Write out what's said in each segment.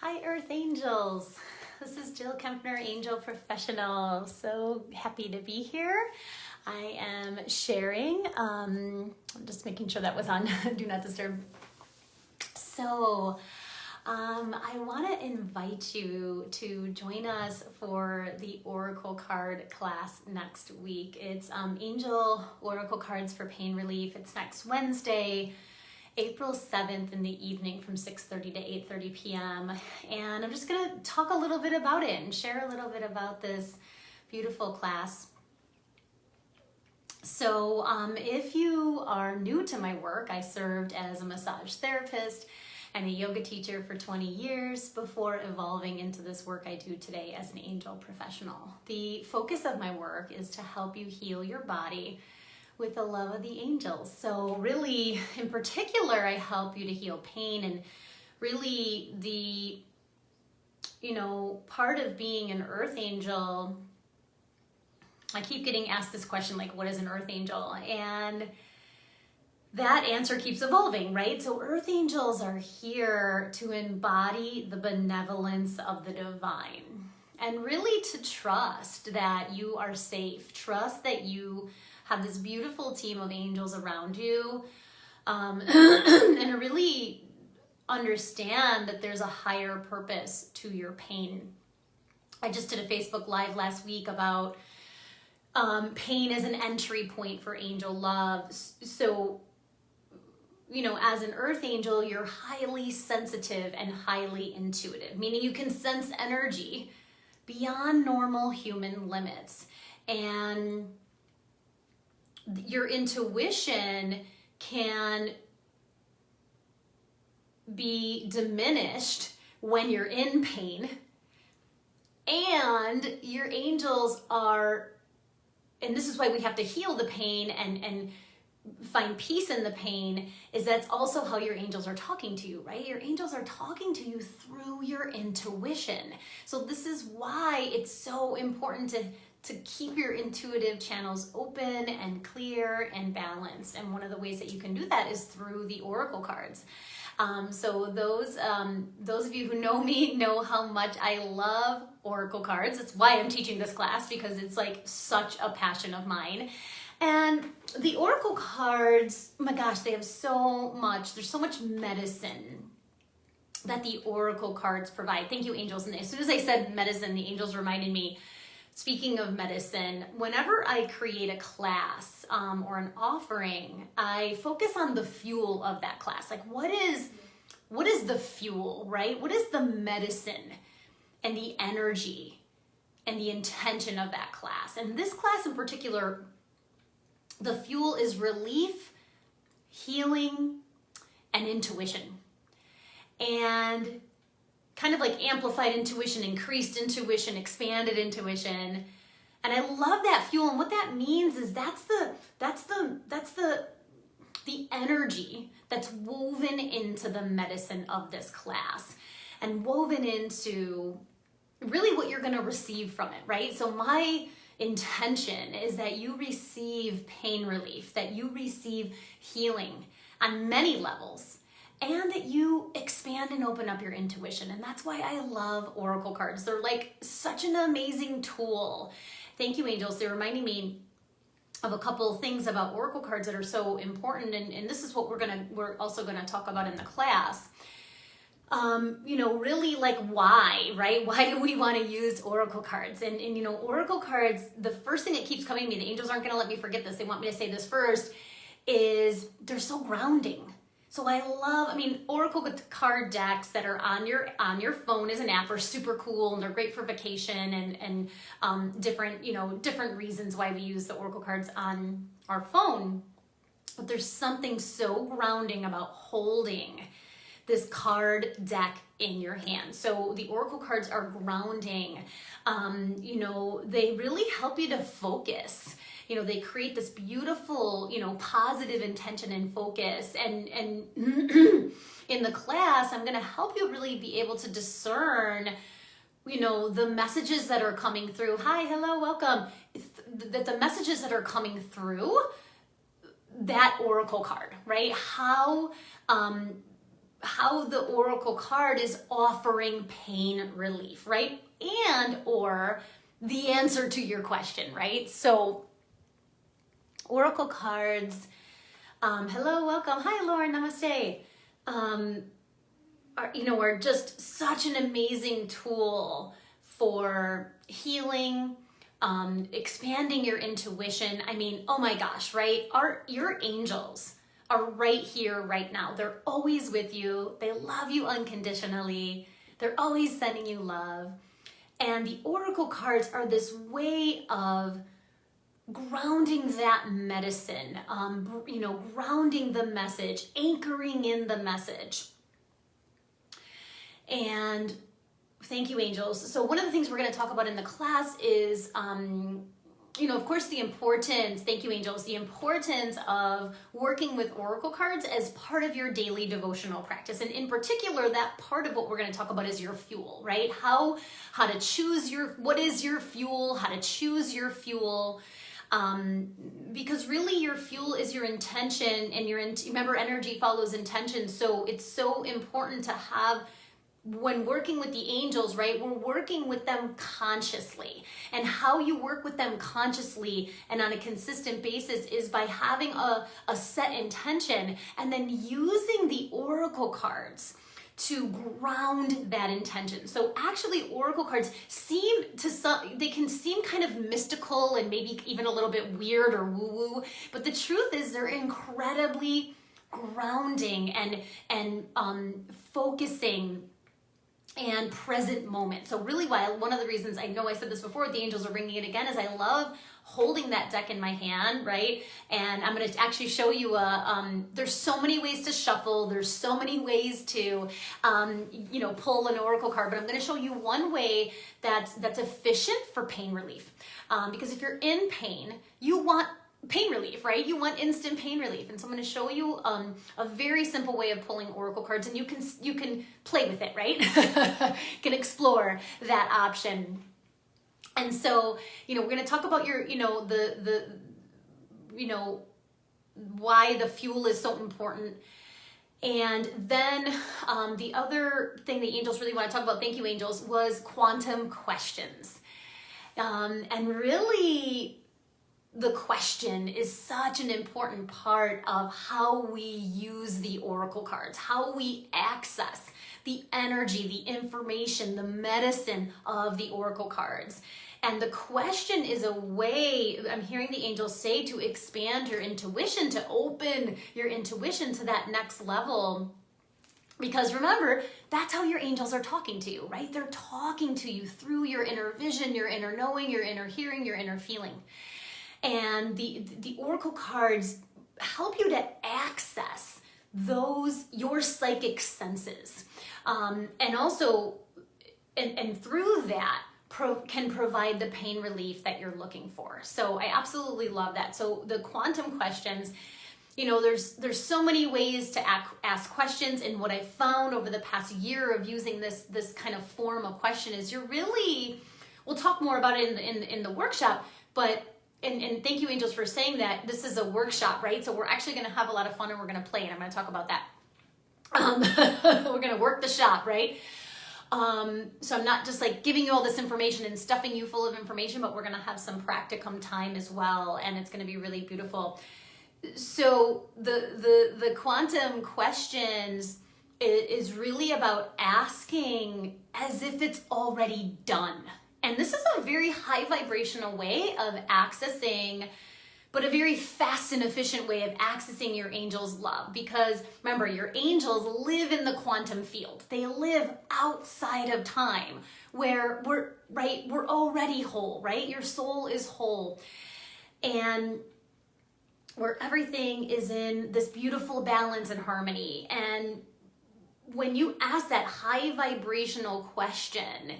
Hi, Earth Angels. This is Jill Kempner, Angel Professional. So happy to be here. I am sharing. I'm just making sure that was on Do Not Disturb. So I want to invite you to join us for the Oracle card class next week. It's Angel Oracle cards for pain relief. It's next Wednesday, April 7th in the evening from 6:30 to 8:30 p.m. And I'm just going to talk a little bit about it and share a little bit about this beautiful class. So if you are new to my work, I served as a massage therapist and a yoga teacher for 20 years before evolving into this work I do today as an angel professional. The focus of my work is to help you heal your body with the love of the angels. So really, in particular, I help you to heal pain, and really the, part of being an earth angel, I keep getting asked this question, like, what is an earth angel? And that answer keeps evolving, right? So earth angels are here to embody the benevolence of the divine and really to trust that you are safe, trust that you have this beautiful team of angels around you, and really understand that there's a higher purpose to your pain. I just did a Facebook Live last week about pain as an entry point for angel love. So, as an earth angel, you're highly sensitive and highly intuitive, meaning you can sense energy beyond normal human limits. And your intuition can be diminished when you're in pain, and your angels are, and this is why we have to heal the pain and find peace in the pain, is that's also how your angels are talking to you, right? Your angels are talking to you through your intuition. So this is why it's so important to keep your intuitive channels open and clear and balanced. And one of the ways that you can do that is through the oracle cards. So those of you who know me know how much I love oracle cards. It's why I'm teaching this class, because it's like such a passion of mine. And the oracle cards, oh my gosh, they have there's so much medicine that the oracle cards provide. Thank you, angels. And as soon as I said medicine, the angels reminded me, speaking of medicine, whenever I create a class or an offering, I focus on the fuel of that class. Like, what is the fuel, right? What is the medicine and the energy and the intention of that class? And this class in particular, the fuel is relief, healing, and intuition. And kind of like amplified intuition, increased intuition, expanded intuition. And I love that fuel. And what that means is that's the energy that's woven into the medicine of this class and woven into really what you're going to receive from it, right? So my intention is that you receive pain relief, that you receive healing on many levels, and that you expand and open up your intuition. And that's why I love oracle cards. They're like such an amazing tool. Thank you, angels. They're reminding me of a couple of things about oracle cards that are so important. And this is what we're also gonna talk about in the class. Really like why, right? Why do we want to use oracle cards? And oracle cards, the first thing that keeps coming to me, the angels aren't gonna let me forget this. They want me to say this first, is they're so grounding. So oracle card decks that are on your phone as an app are super cool, and they're great for vacation and different reasons why we use the oracle cards on our phone. But there's something so grounding about holding this card deck in your hand. So the oracle cards are grounding. They really help you to focus. They create this beautiful, positive intention and focus. And in the class, I'm going to help you really be able to discern, the messages that are coming through. Hi, hello, welcome. The messages that are coming through that oracle card, right? How how the oracle card is offering pain relief, right? And or the answer to your question, right? So oracle cards, hello, welcome. Hi, Lauren, namaste. Are just such an amazing tool for healing, expanding your intuition. I mean, oh my gosh, right? Your angels are right here, right now. They're always with you. They love you unconditionally. They're always sending you love. And the oracle cards are this way of grounding that medicine, grounding the message, anchoring in the message. And thank you, angels. So one of the things we're going to talk about in the class is, of course, thank you, angels, the importance of working with oracle cards as part of your daily devotional practice. And in particular, that part of what we're going to talk about is your fuel, right? How to choose what is your fuel, how to choose your fuel. Because really your fuel is your intention, and remember, energy follows intention. So it's so important to have, when working with the angels, right, we're working with them consciously. And how you work with them consciously and on a consistent basis is by having a set intention and then using the oracle cards to ground that intention. So actually oracle cards they can seem kind of mystical and maybe even a little bit weird or woo-woo, but the truth is they're incredibly grounding and focusing and present moment. So really, one of the reasons, I know I said this before, the angels are bringing it again, is I love holding that deck in my hand, right? And I'm going to actually show you there's so many ways to shuffle. There's so many ways to, pull an oracle card, but I'm going to show you one way that's efficient for pain relief. Because if you're in pain, you want pain relief, right? You want instant pain relief. And so I'm going to show you a very simple way of pulling oracle cards, and you can play with it, right? You can explore that option. And so, we're going to talk about why the fuel is so important. And then the other thing the angels really want to talk about, thank you, angels, was quantum questions. And really, the question is such an important part of how we use the oracle cards, how we access the energy, the information, the medicine of the oracle cards. And the question is a way, I'm hearing the angels say, to expand your intuition, to open your intuition to that next level. Because remember, that's how your angels are talking to you, right? They're talking to you through your inner vision, your inner knowing, your inner hearing, your inner feeling. And the oracle cards help you to access your psychic senses. And also, and through that, can provide the pain relief that you're looking for. So I absolutely love that. So the quantum questions, there's so many ways to ask questions. And what I found over the past year of using this kind of form of question is we'll talk more about it in the workshop, but and thank you, angels, for saying that this is a workshop, right? So we're actually going to have a lot of fun, and we're going to play, and I'm going to talk about that. We're going to work the shop, right? So I'm not just like giving you all this information and stuffing you full of information, but we're going to have some practicum time as well, and it's going to be really beautiful. So the quantum questions is really about asking as if it's already done. And this is a very high vibrational way of accessing, but a very fast and efficient way of accessing your angels' love. Because remember, your angels live in the quantum field. They live outside of time, where we're already whole, right? Your soul is whole. And where everything is in this beautiful balance and harmony. And when you ask that high vibrational question,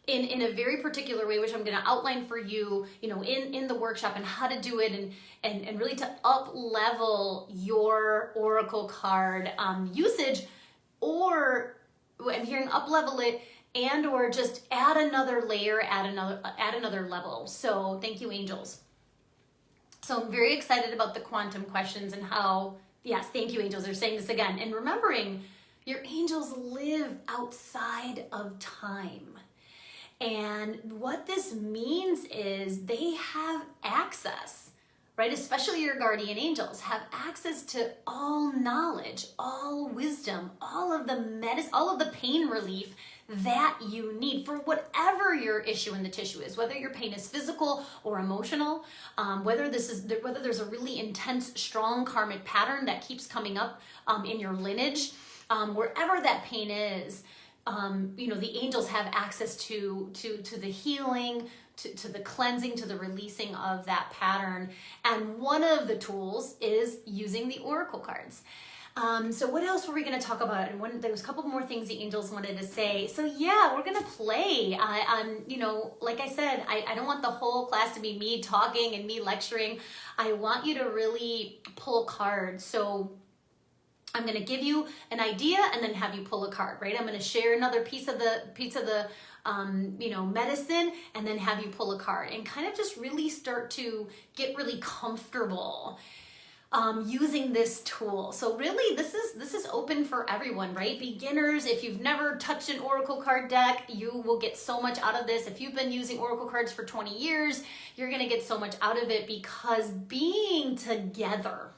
in a very particular way, which I'm going to outline for you, in the workshop, and how to do it, and really to up level your oracle card usage, or I'm hearing up level it, and or just add another layer, add another level. So thank you, angels. So I'm very excited about the quantum questions and how, yes, thank you, angels, are saying this again, and remembering Your angels live outside of time. And what this means is they have access, right? Especially your guardian angels have access to all knowledge, all wisdom, all of the medicine, all of the pain relief that you need for whatever your issue in the tissue is, whether your pain is physical or emotional, whether there's a really intense, strong karmic pattern that keeps coming up in your lineage, wherever that pain is. The angels have access to the healing, to the cleansing, to the releasing of that pattern. And one of the tools is using the oracle cards. So what else were we going to talk about? And there was a couple more things the angels wanted to say. So yeah, we're going to play. Like I said, I don't want the whole class to be me talking and me lecturing. I want you to really pull cards. So I'm going to give you an idea and then have you pull a card, right? I'm going to share another piece of the medicine and then have you pull a card and kind of just really start to get really comfortable using this tool. So really this is open for everyone, right? Beginners, if you've never touched an oracle card deck, you will get so much out of this. If you've been using oracle cards for 20 years, you're going to get so much out of it because being together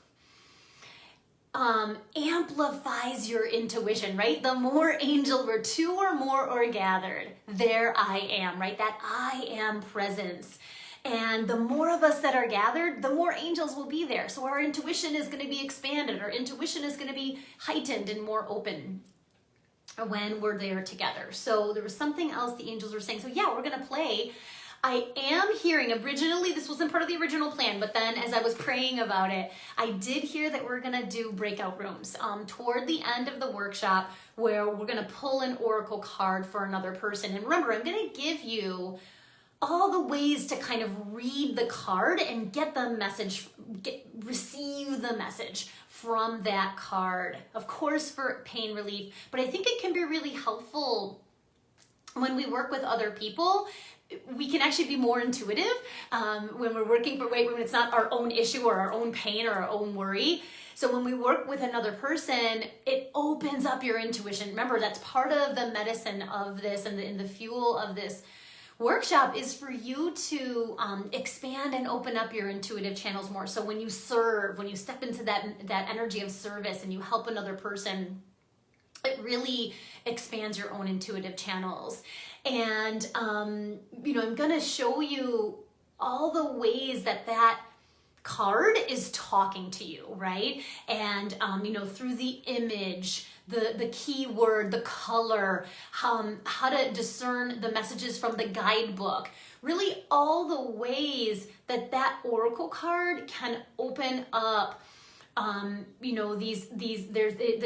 amplifies your intuition, right? The more angel, where two or more are gathered, there I am, right? That I am presence. And the more of us that are gathered, the more angels will be there. So our intuition is going to be expanded. Our intuition is going to be heightened and more open when we're there together. So there was something else the angels were saying. So yeah, we're going to play. I am hearing, originally, this wasn't part of the original plan, but then as I was praying about it, I did hear that we're going to do breakout rooms toward the end of the workshop where we're going to pull an oracle card for another person. And remember, I'm going to give you all the ways to kind of read the card and get the message, receive the message from that card. Of course, for pain relief, but I think it can be really helpful when we work with other people. We can actually be more intuitive when we're working when it's not our own issue or our own pain or our own worry. So when we work with another person, it opens up your intuition. Remember, that's part of the medicine of this and the fuel of this workshop is for you to expand and open up your intuitive channels more. So when you serve, when you step into that energy of service and you help another person, it really expands your own intuitive channels. And, I'm going to show you all the ways that card is talking to you, right? And, through the image, the keyword, the color, how to discern the messages from the guidebook, really all the ways that oracle card can open up, the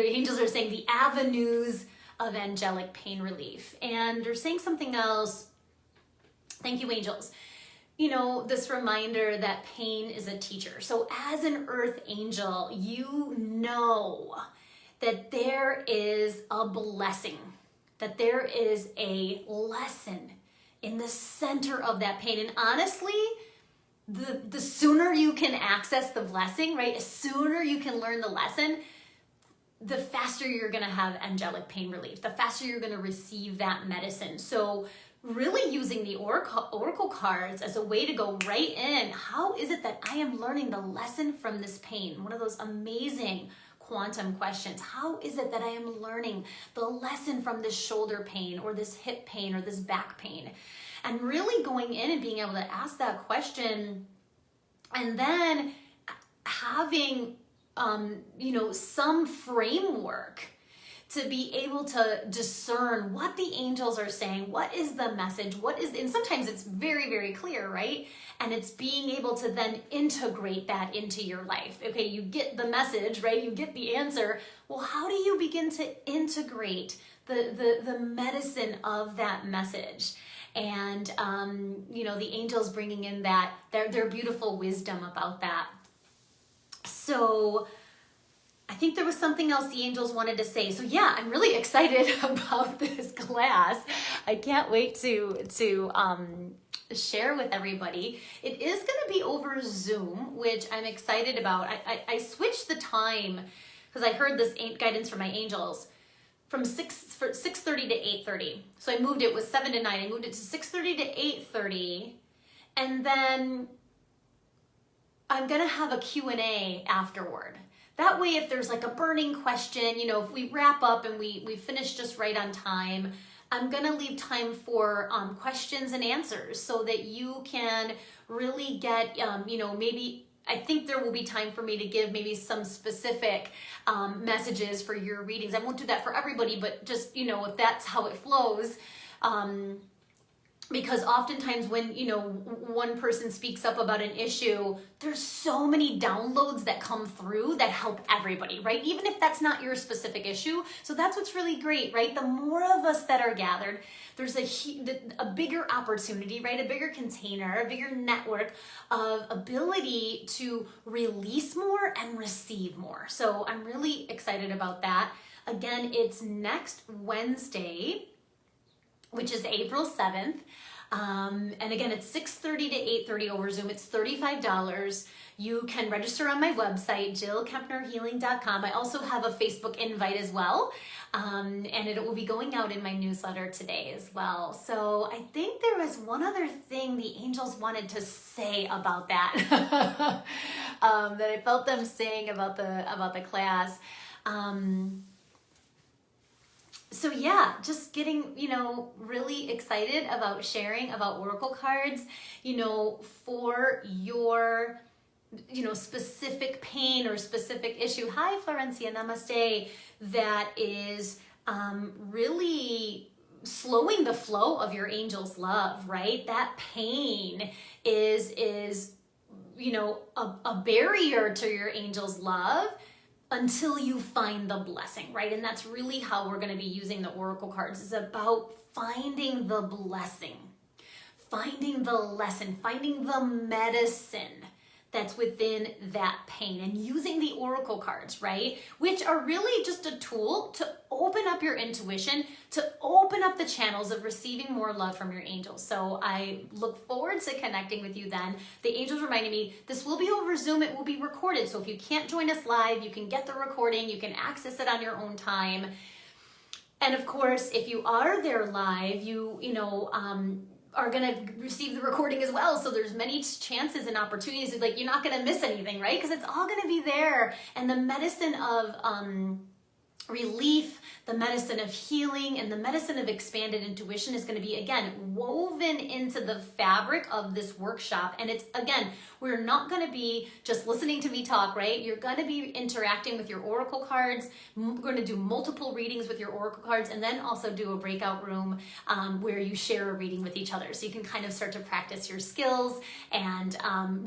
angels are saying the avenues of angelic pain relief. And they're saying something else. Thank you, angels. This reminder that pain is a teacher. So as an earth angel, you know that there is a blessing, that there is a lesson in the center of that pain. And honestly, the sooner you can access the blessing, right? The sooner you can learn the lesson, the faster you're going to have angelic pain relief, the faster you're going to receive that medicine. So really using the oracle cards as a way to go right in. How is it that I am learning the lesson from this pain? One of those amazing quantum questions. How is it that I am learning the lesson from this shoulder pain or this hip pain or this back pain? And really going in and being able to ask that question and then having some framework to be able to discern what the angels are saying, what is the message, and sometimes it's very, very clear, right? And it's being able to then integrate that into your life. Okay, you get the message, right? You get the answer. Well, how do you begin to integrate the medicine of that message? And, the angels bringing in their beautiful wisdom about that. So I think there was something else the angels wanted to say. So yeah, I'm really excited about this class. I can't wait to share with everybody. It is going to be over Zoom, which I'm excited about. I switched the time because I heard this guidance from my angels. from 6:30 to 8:30. So I moved it, was 7 to 9. I moved it to 6:30 to 8:30. And then I'm going to have a Q&A afterward. That way, if there's like a burning question, you know, if we wrap up and we finish just right on time, I'm going to leave time for questions and answers so that you can really get, you know, maybe I think there will be time for me to give maybe some specific messages for your readings. I won't do that for everybody, but just, you know, if that's how it flows. Because oftentimes when, you know, one person speaks up about an issue, there's so many downloads that come through that help everybody, right? Even if that's not your specific issue. So that's what's really great, right? The more of us that are gathered, there's a bigger opportunity, right? A bigger container, a bigger network of ability to release more and receive more. So I'm really excited about that. Again, it's next Wednesday, which is April 7th. And again, it's 6:30 to 8:30 over Zoom. It's $35. You can register on my website, jillkempnerhealing.com. I also have a Facebook invite as well. And it will be going out in my newsletter today as well. So I think there was one other thing the angels wanted to say about that, that I felt them saying about the class. So yeah, just getting, you know, really excited about sharing about oracle cards, you know, for your, you know, specific pain or specific issue. Hi, Florencia, namaste. That is really slowing the flow of your angel's love, right? That pain is you know, a barrier to your angel's love until you find the blessing, right? And that's really how we're going to be using the oracle cards. It's about finding the blessing, finding the lesson, finding the medicine that's within that pain, and using the oracle cards, right? Which are really just a tool to open up your intuition, to open up the channels of receiving more love from your angels. So I look forward to connecting with you then. The angels reminded me, this will be over Zoom, it will be recorded. So if you can't join us live, you can get the recording, you can access it on your own time. And of course, if you are there live, you know, are going to receive the recording as well. So there's many chances and opportunities. Like, you're not going to miss anything, right? Because it's all going to be there. And the medicine of relief, the medicine of healing, and the medicine of expanded intuition is going to be, again, woven into the fabric of this workshop. And it's, again, we're not going to be just listening to me talk, right? You're going to be interacting with your oracle cards. We're going to do multiple readings with your oracle cards, and then also do a breakout room where you share a reading with each other. So you can kind of start to practice your skills. And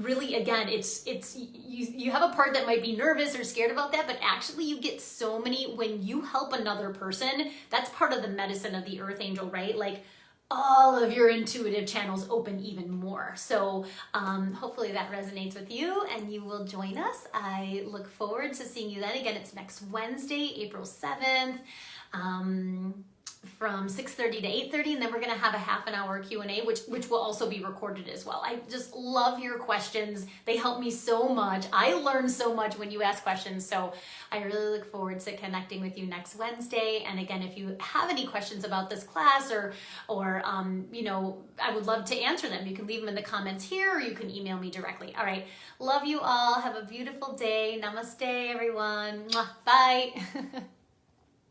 really, again, it's you have a part that might be nervous or scared about that, but actually you get so many, when you help another person, that's part of the medicine of the earth angel, right? Like, all of your intuitive channels open even more. So hopefully that resonates with you and you will join us. I look forward to seeing you then. Again, it's next Wednesday, April 7th. From 6:30 to 8:30, and then we're going to have a half an hour Q&A, which will also be recorded as well. I just love your questions. They help me so much. I learn so much when you ask questions, so I really look forward to connecting with you next Wednesday. And again, if you have any questions about this class or you know, I would love to answer them. You can leave them in the comments here, or you can email me directly. All right. Love you all. Have a beautiful day. Namaste, everyone. Mwah. Bye.